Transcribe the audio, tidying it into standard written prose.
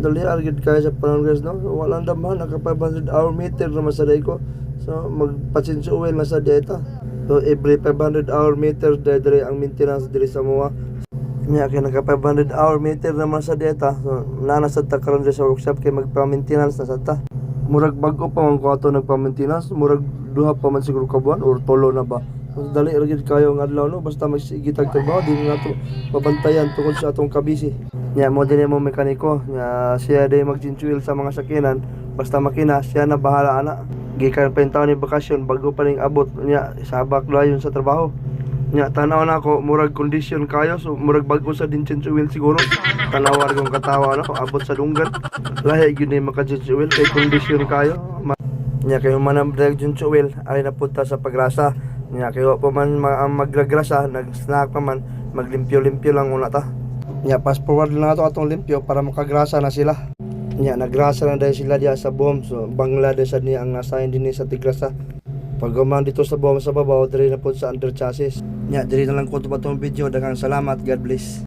dali argid kaya sa panahon guys, no? So, walang damahan, naka 500 hour meter naman sa day ko. So magpa-change oil na sa data. So every 500 hour meter dere ang maintenance diri sa MOA. Nya kay naka 500 hour meter naman sa data. So nana sa ta karon sa workshop kay magpa-maintenance na sa ta. Murag bag-o pa man ko ato nagpa-maintenance, murag duha pa man siguro ka buwan or tulo na ba. So dali argid kayo ang adlaw, no? Basta magsigitag trabaho din nato pabantayan tungod sa atong kabisi. Nya mo din mo mekaniko, nya siya day mag-change oil sa mga sakyanan, basta makina siya na bahala ana. Gikan pa yung taon ni bakasyon bago pa ning abot nya sabak dayon sa trabaho. Nya tanaw na ako murag condition kayo, so murag bago sa din change oil siguro. Tanawar kong katawa na abot sa dunggan. Lahi gyud ni maka-change oil kay condition kayo. Nya kayo man direct change oil ay napunta sa pagrasa. Nya kayo pa man magragrasa, nag-snack pa man, maglimpyo-limpyo lang una ta. Nya fast forward lang ato atong limpyo para makagrasa na sila. Nya nagrasa na dahil sila diya sa bomb. So Bangladesh ni ang nasayin din sa tigrasa. Pag gumahan dito sa bomb sa babaw, diri na po sa under chassis. Nya diri na lang ko itong video. Daghang salamat, God bless.